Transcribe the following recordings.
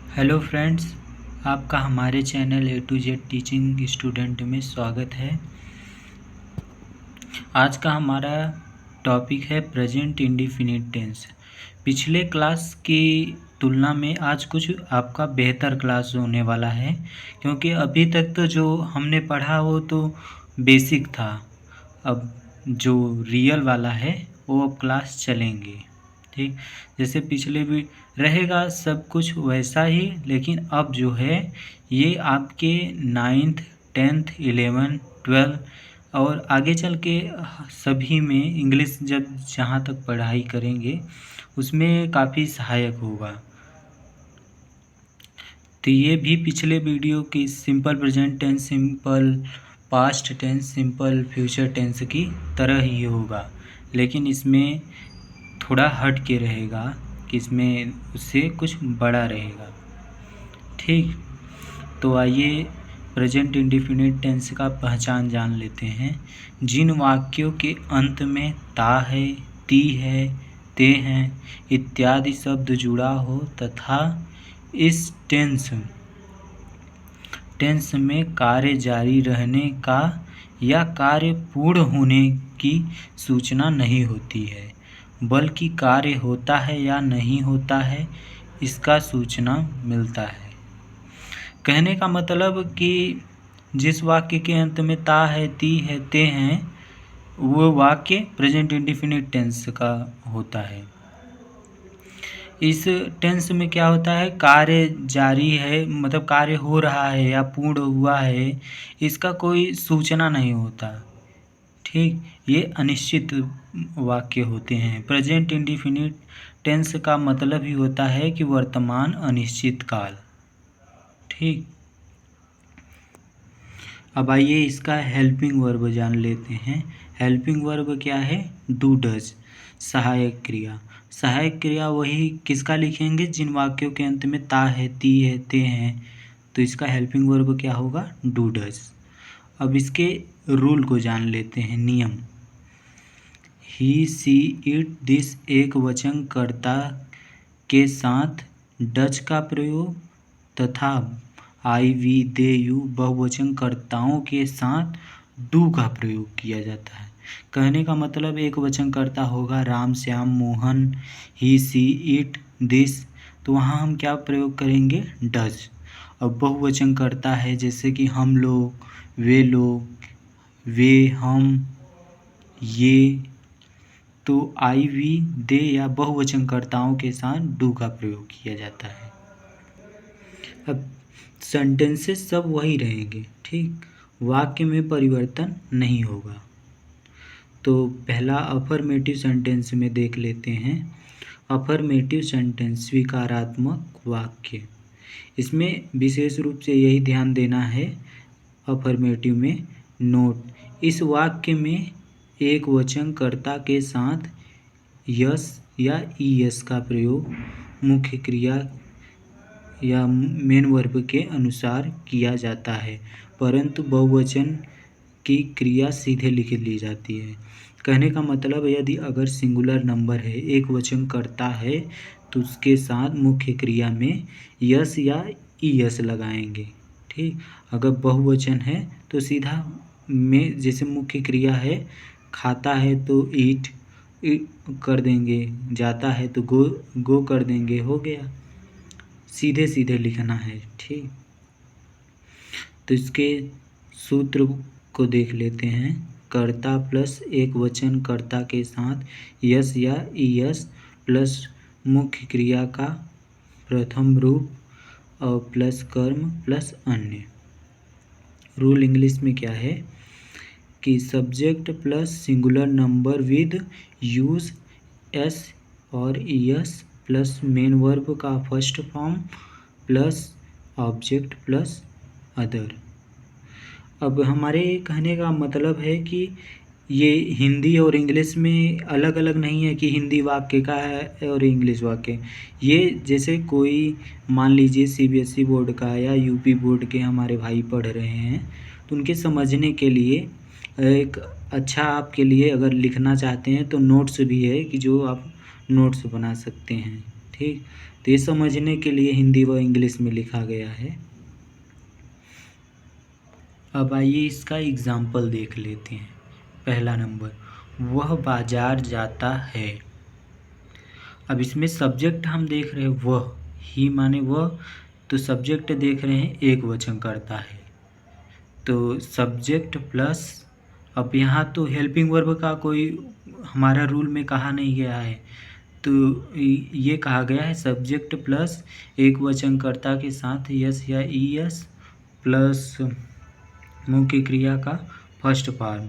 Hello friends, आपका हमारे channel A to Z teaching student में स्वागत है। आज का हमारा टॉपिक है प्रेजेंट इंडेफिनिट टेंस। पिछले क्लास की तुलना में आज कुछ आपका बेहतर क्लास होने वाला है, क्योंकि अभी तक तो जो हमने पढ़ा वो तो बेसिक था। अब जो रियल वाला है वो अब क्लास चलेंगे। ठीक, जैसे पिछले भी रहेगा सब कुछ वैसा ही, लेकिन अब जो है ये आपके 9th 10th 11 12 और आगे चल के सभी में इंग्लिश जब जहाँ तक पढ़ाई करेंगे उसमें काफ़ी सहायक होगा। तो ये भी पिछले वीडियो की simple present tense, simple past tense, simple future tense की तरह ही होगा, लेकिन इसमें थोड़ा हट के रहेगा कि इसमें उससे कुछ बड़ा रहेगा। ठीक, तो आइए प्रेजेंट इंडेफिनिट टेंस का पहचान जान लेते हैं। जिन वाक्यों के अंत में ता है, ती है, ते हैं इत्यादि शब्द जुड़ा हो तथा इस टेंस में कार्य जारी रहने का या कार्य पूर्ण होने की सूचना नहीं होती है, बल्कि कार्य होता है या नहीं होता है इसका सूचना मिलता है। कहने का मतलब कि जिस वाक्य के अंत में ता है, ती है, ते हैं वो वाक्य प्रेजेंट इंडेफिनिट टेंस का होता है। इस टेंस में क्या होता है, कार्य जारी है मतलब कार्य हो रहा है या पूर्ण हुआ है, इसका कोई सूचना नहीं होता। ठीक, ये अनिश्चित वाक्य होते हैं। प्रेजेंट इंडेफिनिट टेंस का मतलब ही होता है कि वर्तमान अनिश्चित काल। ठीक, अब आइए इसका हेल्पिंग वर्ब जान लेते हैं। हेल्पिंग वर्ब क्या है? डू डज, सहायक क्रिया। सहायक क्रिया वही किसका लिखेंगे? जिन वाक्यों के अंत में ता है, ती है, ते हैं, तो इसका हेल्पिंग वर्ब क्या होगा? Do does. अब इसके रूल को जान लेते हैं, नियम। ही, सी, इट, दिस एक वचन कर्ता के साथ डज का प्रयोग तथा आई, वी, दे, यू बहुवचन कर्ताओं के साथ डू का प्रयोग किया जाता है। कहने का मतलब एक वचन कर्ता होगा राम, श्याम, मोहन, ही, सी, इट, दिस, तो वहाँ हम क्या प्रयोग करेंगे? डज। अब बहुवचन कर्ता है जैसे कि हम लोग, वे, हम, ये, तो आई, वी, दे या बहुवचन कर्ताओं के साथ डू का प्रयोग किया जाता है। अब सेंटेंसेस सब वही रहेंगे। ठीक, वाक्य में परिवर्तन नहीं होगा। तो पहला अफर्मेटिव सेंटेंस में देख लेते हैं। अफर्मेटिव सेंटेंस स्वीकारात्मक वाक्य, इसमें विशेष रूप से यही ध्यान देना है अफर्मेटिव में। नोट, इस वाक्य में एक वचन कर्ता के साथ यस या ईएस का प्रयोग मुख्य क्रिया या मेन वर्ब के अनुसार किया जाता है, परंतु बहुवचन की क्रिया सीधे लिख ली जाती है। कहने का मतलब यदि अगर सिंगुलर नंबर है, एक वचन कर्ता है, तो उसके साथ मुख्य क्रिया में यस या ईएस लगाएंगे। ठीक, अगर बहुवचन है तो सीधा में जैसे मुख्य क्रिया है, खाता है तो ईट कर देंगे, जाता है तो गो कर देंगे, हो गया। सीधे सीधे लिखना है। ठीक, तो इसके सूत्र को देख लेते हैं। कर्ता प्लस एक वचन कर्ता के साथ यस या ईएस प्लस मुख्य क्रिया का प्रथम रूप और प्लस कर्म प्लस अन्य। रूल इंग्लिश में क्या है कि subject plus singular number with use S और ईएस प्लस मेन वर्ब का first form plus object plus other. अब हमारे कहने का मतलब है कि ये हिंदी और इंग्लिश में अलग अलग नहीं है कि हिंदी वाक्य का है और इंग्लिश वाक्य। ये जैसे कोई मान लीजिए सीबीएसई बोर्ड का या यूपी बोर्ड के हमारे भाई पढ़ रहे हैं, तो उनके समझने के लिए एक अच्छा आपके लिए अगर लिखना चाहते हैं तो नोट्स भी है कि जो आप नोट्स बना सकते हैं। ठीक, तो तो ये समझने के लिए हिंदी व इंग्लिश में लिखा गया है। अब आइए इसका एग्जाम्पल देख लेते हैं। पहला नंबर, वह बाजार जाता है। अब इसमें सब्जेक्ट हम देख रहे हैं वह, ही माने वह, तो सब्जेक्ट देख रहे हैं एक वचन करता है, तो सब्जेक्ट प्लस, अब यहाँ तो हेल्पिंग वर्ब का कोई हमारा रूल में कहा नहीं गया है, तो ये कहा गया है सब्जेक्ट प्लस एक वचनकर्ता के साथ यस या ई एस प्लस मुख्य क्रिया का फर्स्ट फॉर्म।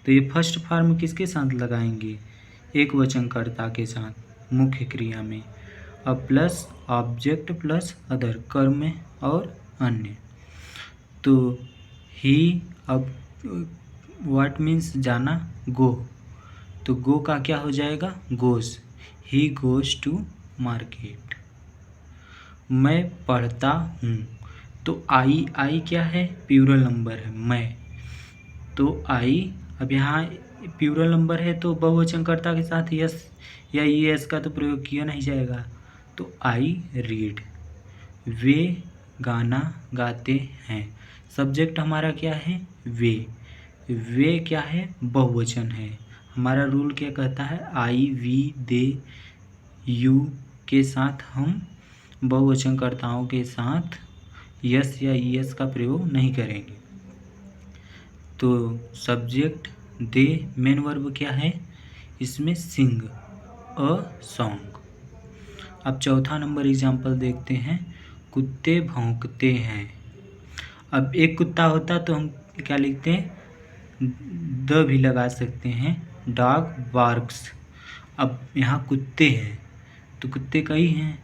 तो ये फर्स्ट फॉर्म किसके साथ लगाएंगे? एक वचनकर्ता के साथ मुख्य क्रिया में। अब प्लस ऑब्जेक्ट प्लस अदर, कर्म और अन्य। तो ही, अब व्हाट मीन्स जाना, गो, तो गो का क्या हो जाएगा? Goes. He goes to market. मैं पढ़ता हूँ, तो आई क्या है? प्लूरल नंबर है, मैं, तो आई, अब यहाँ प्लूरल नंबर है तो बहुवचनकर्ता के साथ यस या ई एस का तो प्रयोग किया नहीं जाएगा, तो आई रीड। वे गाना गाते हैं, सब्जेक्ट हमारा क्या है? वे क्या है? बहुवचन है। हमारा रूल क्या कहता है? आई वी दे यू के साथ हम बहुवचनकर्ताओं के साथ यस या ई एस का प्रयोग नहीं करेंगे। तो सब्जेक्ट दे, मेन वर्ब क्या है इसमें? सिंग, अ सॉन्ग। अब चौथा नंबर एग्जाम्पल देखते हैं, कुत्ते भौंकते हैं। अब एक कुत्ता होता तो हम क्या लिखते हैं? द भी लगा सकते हैं, डॉग बार्क्स। अब यहाँ कुत्ते हैं तो कुत्ते कई हैं,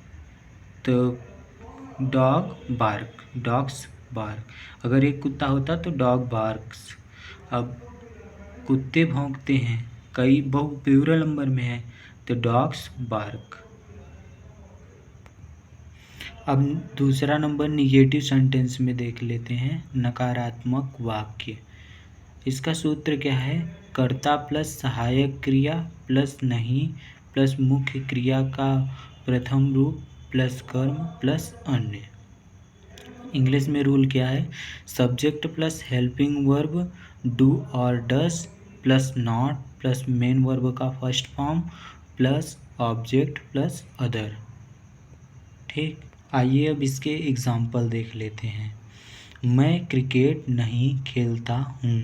तो डॉग बार्क, डॉग्स बार्क। अगर एक कुत्ता होता तो डॉग बार्क्स। अब कुत्ते भौंकते हैं, कई बहु प्लूरल नंबर में है, तो डॉग्स बार्क। अब दूसरा नंबर निगेटिव सेंटेंस में देख लेते हैं, नकारात्मक वाक्य। इसका सूत्र क्या है? कर्ता प्लस सहायक क्रिया प्लस नहीं प्लस मुख्य क्रिया का प्रथम रूप प्लस कर्म प्लस अन्य। इंग्लिश में रूल क्या है? Subject plus helping verb do और does plus not plus main verb का first form plus object plus other. ठीक, आइए अब इसके एग्जाम्पल देख लेते हैं। मैं क्रिकेट नहीं खेलता हूँ,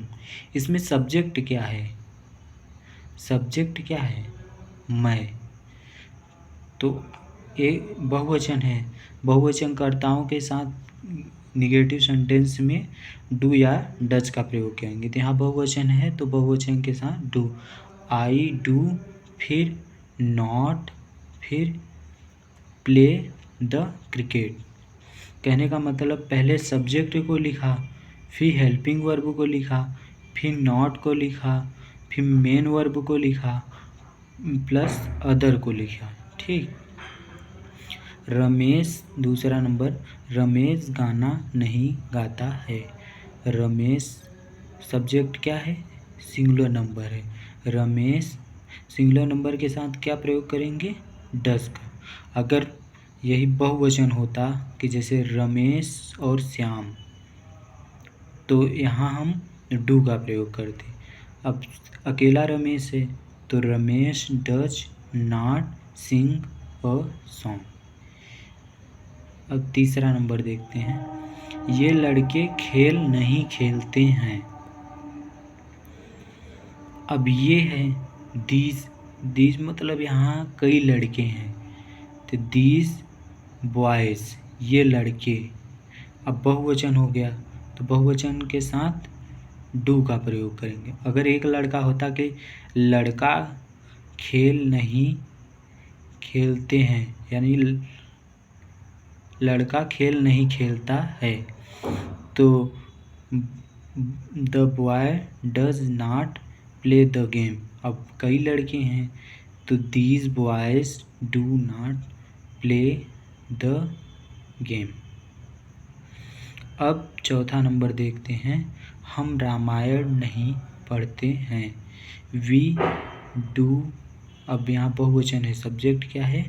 इसमें सब्जेक्ट क्या है? सब्जेक्ट क्या है? मैं, तो एक बहुवचन है, बहुवचनकर्ताओं के साथ निगेटिव सेंटेंस में डू या डज का प्रयोग करेंगे। तो यहाँ बहुवचन है तो बहुवचन के साथ डू, आई डू, फिर नॉट, फिर प्ले द क्रिकेट। कहने का मतलब पहले सब्जेक्ट को लिखा, फिर हेल्पिंग वर्ब को लिखा, फिर नॉट को लिखा, फिर मेन वर्ब को लिखा, प्लस अदर को लिखा। ठीक, रमेश, दूसरा नंबर, रमेश गाना नहीं गाता है। रमेश सब्जेक्ट क्या है? सिंगुलर नंबर है। रमेश सिंगुलर नंबर के साथ क्या प्रयोग करेंगे? डस का। अगर यही बहुवचन होता कि जैसे रमेश और श्याम, तो यहाँ हम डू का प्रयोग करते। अब अकेला रमेश है तो Ramesh does not sing a song. अब तीसरा नंबर देखते हैं, ये लड़के खेल नहीं खेलते हैं। अब ये है दीज मतलब यहाँ कई लड़के हैं, तो दीज बॉयज़, ये लड़के। अब बहुवचन हो गया तो बहुवचन के साथ डू का प्रयोग करेंगे। अगर एक लड़का होता कि लड़का खेल नहीं खेलते हैं, यानी लड़का खेल नहीं खेलता है, तो the boy does not play the game. अब कई लड़के हैं तो these boys do not play the game. अब चौथा नंबर देखते हैं, हम रामायण नहीं पढ़ते हैं। वी डू, अब यहाँ बहुवचन है, सब्जेक्ट क्या है?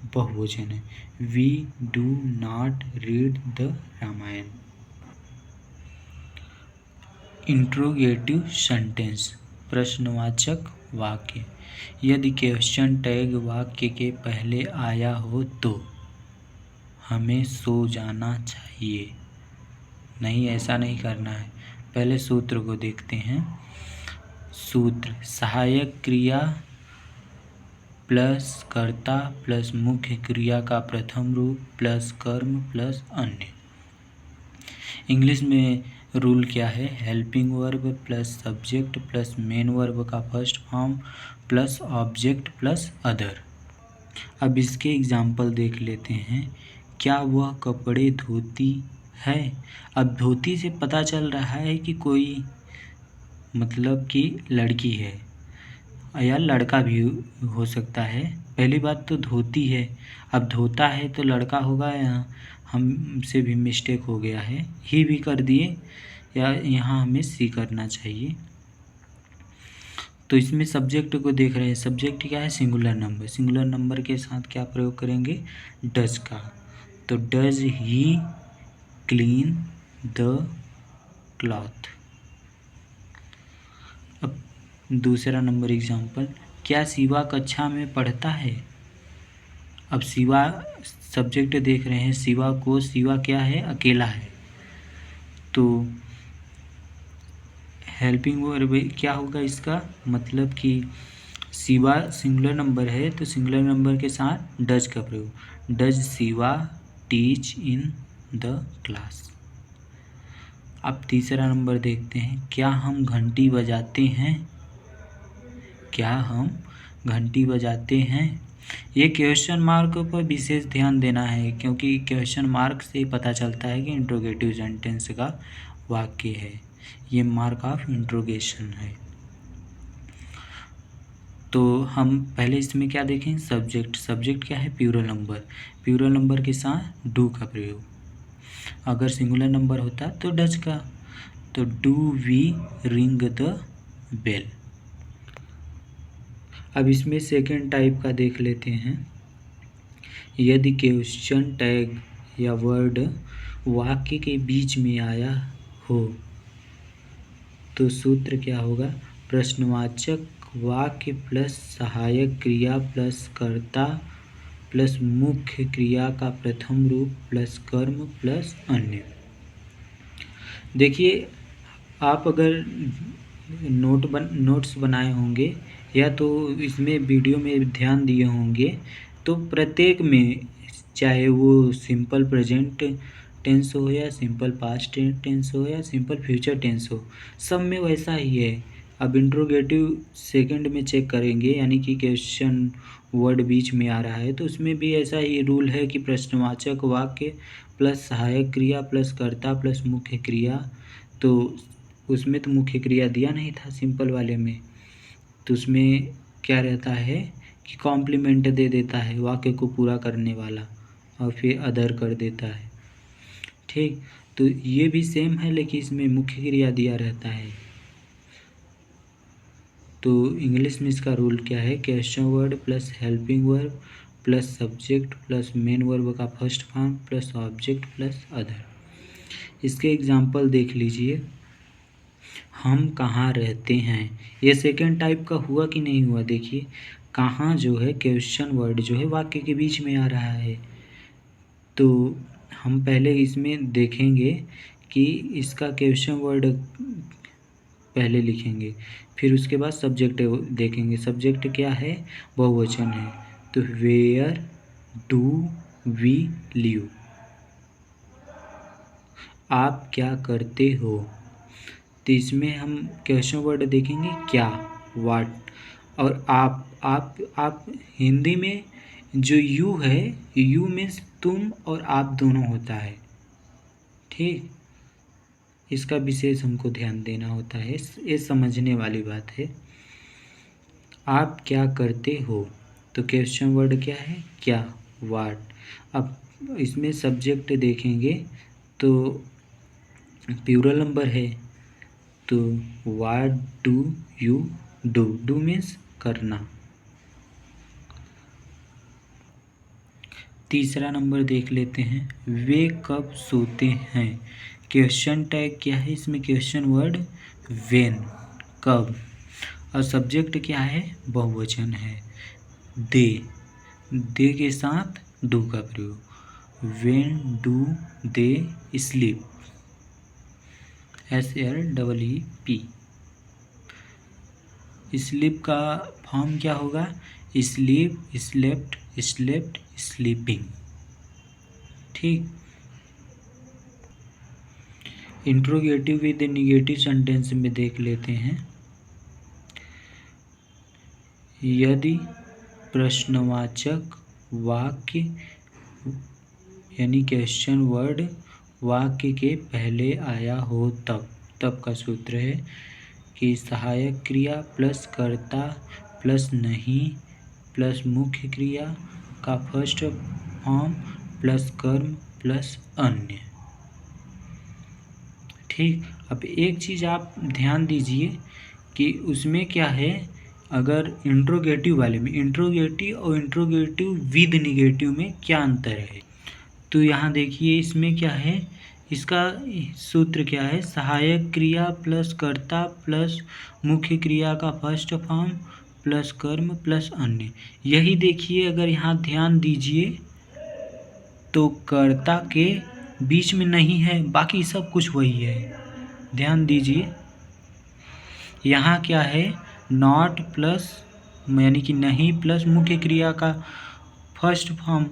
बहुवचन है। We do not read the Ramayana. Interrogative sentence, प्रश्नवाचक वाक्य। यदि क्वेश्चन टैग वाक्य के पहले आया हो तो हमें सो जाना चाहिए। नहीं, ऐसा नहीं करना है। पहले सूत्र को देखते हैं। सूत्र, सहायक क्रिया प्लस कर्ता प्लस मुख्य क्रिया का प्रथम रूप प्लस कर्म प्लस अन्य। इंग्लिश में रूल क्या है? Helping verb plus subject plus main verb का first form plus object plus other. अब इसके एग्जाम्पल देख लेते हैं। क्या वह कपड़े धोती है? अब धोती से पता चल रहा है कि कोई मतलब कि लड़की है या लड़का भी हो सकता है। पहली बात तो धोती है, अब धोता है तो लड़का होगा। यहाँ हमसे भी मिस्टेक हो गया है, ही भी कर दिए, या यहाँ हमें सी करना चाहिए। तो इसमें सब्जेक्ट को देख रहे हैं। सब्जेक्ट क्या है? Singular number. सिंगुलर नंबर के साथ क्या प्रयोग करेंगे? डज का। तो does he clean the cloth. अब दूसरा नंबर एग्जाम्पल, क्या शिवा कक्षा में पढ़ता है? अब शिवा सब्जेक्ट देख रहे हैं। शिवा क्या है? अकेला है। तो हेल्पिंग वर्ब क्या होगा इसका? मतलब कि शिवा सिंगुलर नंबर है तो सिंगुलर नंबर के साथ डज का प्रयोग। Does Shiva teach in the class. अब तीसरा नंबर देखते हैं। क्या हम घंटी बजाते हैं? क्या हम घंटी बजाते हैं? ये क्वेश्चन मार्क पर विशेष ध्यान देना है, क्योंकि क्वेश्चन मार्क से पता चलता है कि इंट्रोगेटिव सेंटेंस का वाक्य है। ये मार्क ऑफ इंट्रोगेशन है। तो हम पहले इसमें क्या देखें? सब्जेक्ट। सब्जेक्ट क्या है? Plural number. प्लूरल नंबर के साथ डू का प्रयोग। अगर सिंगुलर नंबर होता तो डज का। तो do we ring the bell. अब इसमें सेकेंड टाइप का देख लेते हैं। यदि क्वेश्चन टैग या वर्ड वाक्य के बीच में आया हो तो सूत्र क्या होगा? प्रश्नवाचक वाक्य प्लस सहायक क्रिया प्लस कर्ता प्लस मुख्य क्रिया का प्रथम रूप प्लस कर्म प्लस अन्य। देखिए, आप अगर नोट्स बनाए होंगे या तो इसमें वीडियो में ध्यान दिए होंगे, तो प्रत्येक में चाहे वो सिंपल प्रेजेंट टेंस हो या सिंपल पास्ट टेंस हो या सिंपल फ्यूचर टेंस हो, सब में वैसा ही है। अब इंट्रोगेटिव सेकंड में चेक करेंगे, यानी कि क्वेश्चन वर्ड बीच में आ रहा है, तो उसमें भी ऐसा ही रूल है कि प्रश्नवाचक वाक्य प्लस सहायक क्रिया प्लस कर्ता प्लस मुख्य क्रिया। तो उसमें तो मुख्य क्रिया दिया नहीं था सिंपल वाले में, तो उसमें क्या रहता है कि कॉम्प्लीमेंट दे देता है वाक्य को पूरा करने वाला, और फिर अदर कर देता है। ठीक, तो ये भी सेम है, लेकिन इसमें मुख्य क्रिया दिया रहता है। तो इंग्लिश में इसका रूल क्या है? Question word plus helping verb plus subject plus main verb का first form plus object plus other. इसके एग्जाम्पल देख लीजिए। हम कहाँ रहते हैं, ये सेकेंड टाइप का हुआ कि नहीं हुआ? देखिए, कहाँ जो है क्वेश्चन वर्ड जो है वाक्य के बीच में आ रहा है। तो हम पहले इसमें देखेंगे कि इसका क्वेश्चन वर्ड पहले लिखेंगे, फिर उसके बाद सब्जेक्ट देखेंगे। सब्जेक्ट क्या है? बहुवचन है। तो वेयर डू वी लिव। आप क्या करते हो? तो इसमें हम क्वेश्चन वर्ड देखेंगे क्या, वाट, और आप हिंदी में जो यू है, यू मीन्स तुम और आप दोनों होता है। ठीक, इसका विशेष हमको ध्यान देना होता है, ये समझने वाली बात है। आप क्या करते हो? तो क्वेश्चन वर्ड क्या है? क्या, वाट। अब इसमें सब्जेक्ट देखेंगे तो प्लूरल नंबर है, तो what do you do. Do means करना। तीसरा नंबर देख लेते हैं, वे कब सोते हैं। क्वेश्चन टैग क्या है इसमें, क्वेश्चन वर्ड व्हेन, कब, और सब्जेक्ट क्या है, बहुवचन है, दे के साथ डू का प्रयोग, when do they sleep, SLEEP। Sleep का फॉर्म क्या होगा, स्लीप, स्लेप्ट, स्लेप्ट, स्लीपिंग। ठीक। इंट्रोगेटिव विद निगेटिव सेंटेंस में देख लेते हैं, यदि प्रश्नवाचक वाक्य यानी क्वेश्चन वर्ड वाक्य के पहले आया हो तब का सूत्र है कि सहायक क्रिया प्लस कर्ता प्लस नहीं प्लस मुख्य क्रिया का फर्स्ट फॉर्म प्लस कर्म प्लस अन्य। ठीक। अब एक चीज़ आप ध्यान दीजिए कि उसमें क्या है, अगर इंट्रोगेटिव वाले में इंट्रोगेटिव और इंट्रोगेटिव विद निगेटिव में क्या अंतर है, तो यहाँ देखिए इसमें क्या है, इसका सूत्र क्या है, सहायक क्रिया प्लस कर्ता प्लस मुख्य क्रिया का फर्स्ट फॉर्म प्लस कर्म प्लस अन्य। यही देखिए, अगर यहाँ ध्यान दीजिए तो कर्ता के बीच में नहीं है, बाकी सब कुछ वही है। ध्यान दीजिए, यहाँ क्या है, नॉट प्लस यानी कि नहीं प्लस मुख्य क्रिया का फर्स्ट फॉर्म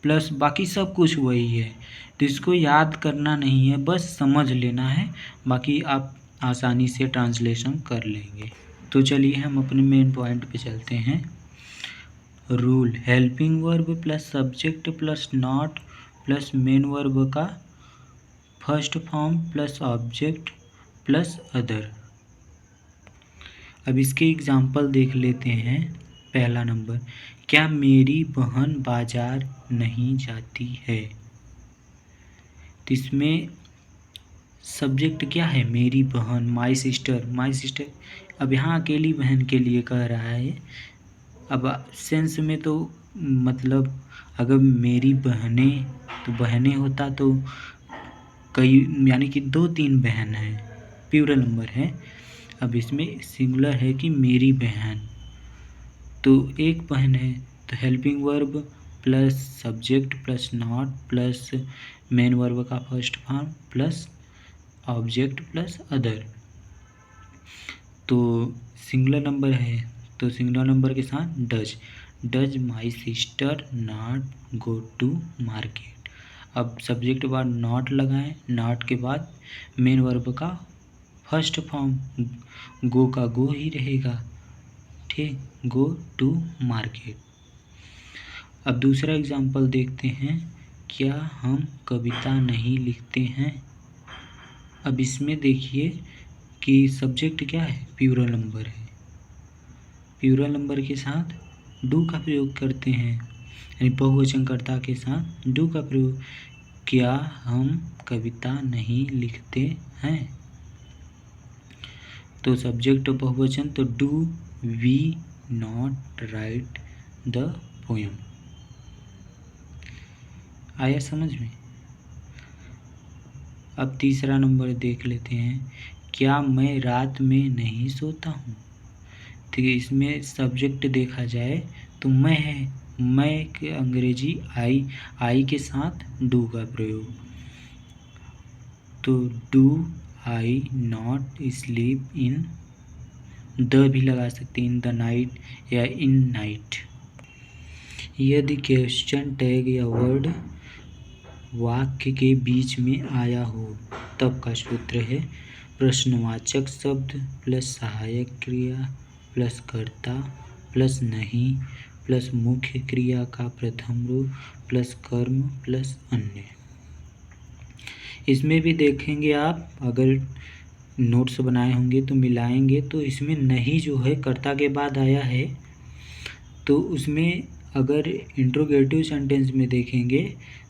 प्लस बाकी सब कुछ वही है। तो इसको याद करना नहीं है, बस समझ लेना है, बाकी आप आसानी से ट्रांसलेशन कर लेंगे। तो चलिए हम अपने मेन पॉइंट पे चलते हैं। Rule, helping verb plus subject plus not plus main verb का first form plus object plus other. अब इसके एग्जाम्पल देख लेते हैं। पहला नंबर, क्या मेरी बहन बाजार नहीं जाती है। तो इसमें सब्जेक्ट क्या है, मेरी बहन, माई सिस्टर। अब यहाँ अकेली बहन के लिए कह रहा है। अब सेंस में तो मतलब अगर मेरी बहनें तो बहनें होता तो कई यानी कि 2-3 बहन हैं, प्लूरल नंबर है। अब इसमें सिंगुलर है कि मेरी बहन, तो एक बहन है, तो helping verb plus subject plus not plus main verb का first form plus object plus other. तो सिंगुलर नंबर है, तो सिंगुलर नंबर के साथ does my sister not go to market. अब सब्जेक्ट बाद नॉट लगाएं, नॉट के बाद मेन वर्ब का फर्स्ट फॉर्म, गो का गो ही रहेगा। ठीक, गो टू मार्केट। अब दूसरा एग्जाम्पल देखते हैं, क्या हम कविता नहीं लिखते हैं। अब इसमें देखिए कि सब्जेक्ट क्या है, प्लूरल नंबर है। प्लूरल नंबर के साथ डू का प्रयोग करते हैं, यानी बहुवचनकर्ता के साथ डू का प्रयोग। क्या हम कविता नहीं लिखते हैं, तो सब्जेक्ट बहुवचन, तो do we not write the poem. आया समझ में। अब तीसरा नंबर देख लेते हैं, क्या मैं रात में नहीं सोता हूँ। ठीक है, इसमें सब्जेक्ट देखा जाए तो मैं है, मैं के अंग्रेजी आई के साथ डू का प्रयोग, तो do I not sleep in, the भी लगा सकते हैं, इन द नाइट या इन नाइट। यदि क्वेश्चन टैग या वर्ड वाक्य के बीच में आया हो तब का सूत्र है प्रश्नवाचक शब्द प्लस सहायक क्रिया प्लस कर्ता प्लस नहीं प्लस मुख्य क्रिया का प्रथम रूप प्लस कर्म प्लस अन्य। इसमें भी देखेंगे आप, अगर नोट्स बनाए होंगे तो मिलाएंगे, तो इसमें नहीं जो है कर्ता के बाद आया है, तो उसमें अगर इंट्रोगेटिव सेंटेंस में देखेंगे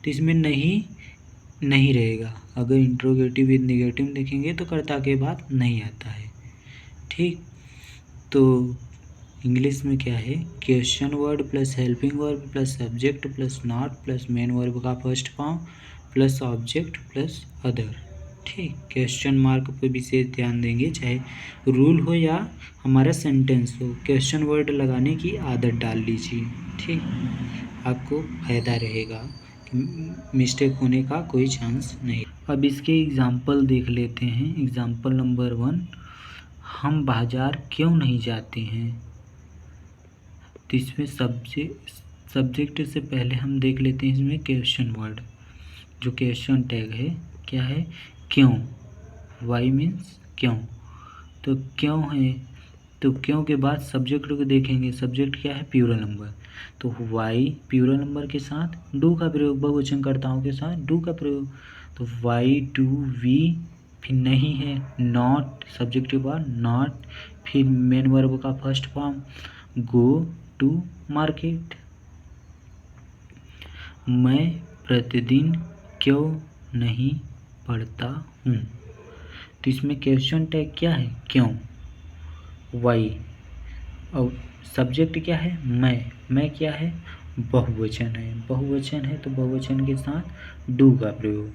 तो इसमें नहीं रहेगा। अगर इंट्रोगेटिव विद नेगेटिव देखेंगे तो कर्ता के बाद नहीं आता है। ठीक, तो इंग्लिश में क्या है, question word plus helping verb plus subject plus not plus main verb का first form plus object plus other. ठीक, क्वेश्चन मार्क पे विशेष ध्यान देंगे, चाहे रूल हो या हमारा सेंटेंस हो, क्वेश्चन वर्ड लगाने की आदत डाल लीजिए। ठीक, आपको फ़ायदा रहेगा, मिस्टेक होने का कोई चांस नहीं। अब इसके एग्ज़ाम्पल देख लेते हैं। एग्ज़ाम्पल नंबर 1, हम बाज़ार क्यों नहीं जाते हैं। तो इसमें सब्जेक्ट से पहले हम देख लेते हैं इसमें क्वेश्चन वर्ड, जो क्वेश्चन टैग है क्या है, क्यों। वाई मीन्स क्यों, तो क्यों है, तो क्यों के बाद सब्जेक्ट को देखेंगे। सब्जेक्ट क्या है, प्लूरल नंबर, तो वाई प्लूरल नंबर के साथ डू का प्रयोग, बहुवचनकर्ताओं के साथ डू का प्रयोग, तो वाई डू वी, फिर नहीं है नॉट, सब्जेक्ट के बाद नॉट, फिर मेन वर्ब का first form go to market. मैं प्रतिदिन क्यों नहीं पढ़ता हूँ। तो इसमें क्वेश्चन टैग क्या है, क्यों, वाई, और सब्जेक्ट क्या है, मैं क्या है, बहुवचन है, बहुवचन है तो बहुवचन के साथ डू का प्रयोग,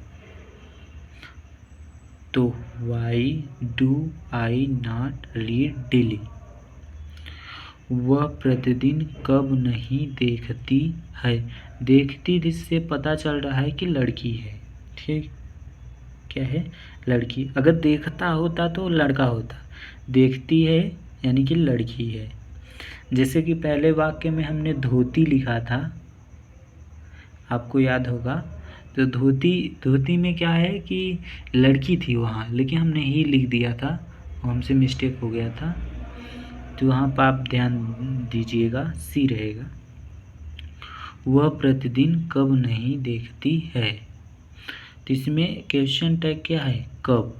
तो why do I not read daily. वह प्रतिदिन कब नहीं देखती है। देखती जिससे पता चल रहा है कि लड़की है। ठीक, क्या है, लड़की। अगर देखता होता तो लड़का होता, देखती है यानी कि लड़की है। जैसे कि पहले वाक्य में हमने धोती लिखा था, आपको याद होगा, तो धोती में क्या है कि लड़की थी वहाँ, लेकिन हमने ही लिख दिया था, वो हमसे मिस्टेक हो गया था, तो वहाँ पर आप ध्यान दीजिएगा, सी रहेगा। वह प्रतिदिन कब नहीं देखती है। तो इसमें क्वेश्चन टैग क्या है, कब,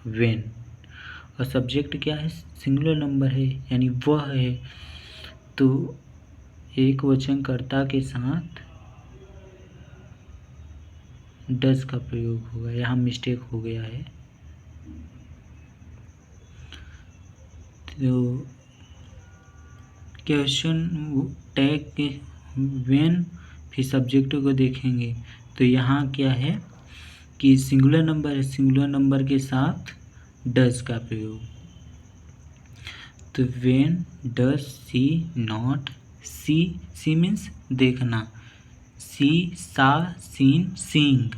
व्हेन, और सब्जेक्ट क्या है, सिंगुलर नंबर है यानी वह है, तो एक वचनकर्ता के साथ डज का प्रयोग होगा, यहाँ मिस्टेक हो गया है। तो क्वेश्चन टैग के व्हेन, फिर सब्जेक्ट को देखेंगे, तो यहाँ क्या है कि सिंगुलर नंबर है, सिंगुलर नंबर के साथ डज का प्रयोग, तो when does see not see, see means देखना, सी सा सीन सीइंग,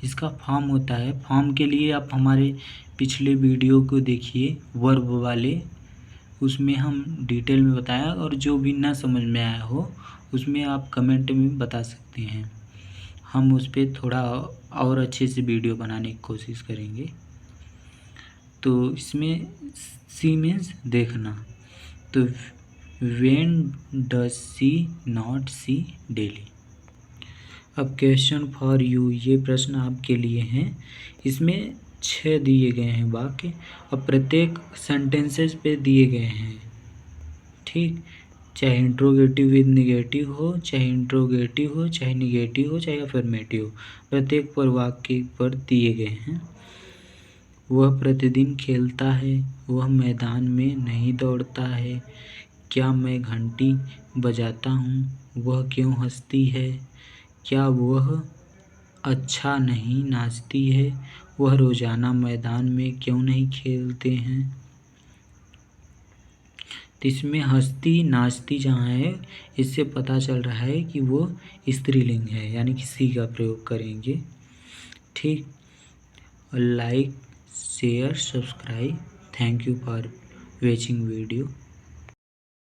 इसका फॉर्म होता है। फॉर्म के लिए आप हमारे पिछले वीडियो को देखिए, वर्ब वाले, उसमें हम डिटेल में बताया, और जो भी ना समझ में आया हो उसमें आप कमेंट में बता सकते हैं, हम उस पर थोड़ा और अच्छे से वीडियो बनाने की कोशिश करेंगे। तो इसमें सी मीन्स देखना, तो when does see not see daily. अब क्वेश्चन फॉर यू, ये प्रश्न आपके लिए हैं। इसमें 6 दिए गए हैं वाक्य, और प्रत्येक सेंटेंसेस पे दिए गए हैं। ठीक, चाहे इंट्रोगेटिव विद निगेटिव हो, चाहे इंट्रोगेटिव हो, चाहे निगेटिव हो, चाहे अफर्मेटिव हो, प्रत्येक पर वाक्य पर दिए गए हैं। वह प्रतिदिन खेलता है, वह मैदान में नहीं दौड़ता है, क्या मैं घंटी बजाता हूँ, वह क्यों हंसती है, क्या वह अच्छा नहीं नाचती है, वह रोज़ाना मैदान में क्यों नहीं खेलते हैं। तो इसमें हंसती नाचती जहाँ है, इससे पता चल रहा है कि वो स्त्रीलिंग है, यानी कि सी का प्रयोग करेंगे। ठीक, like share subscribe, thank you for watching video.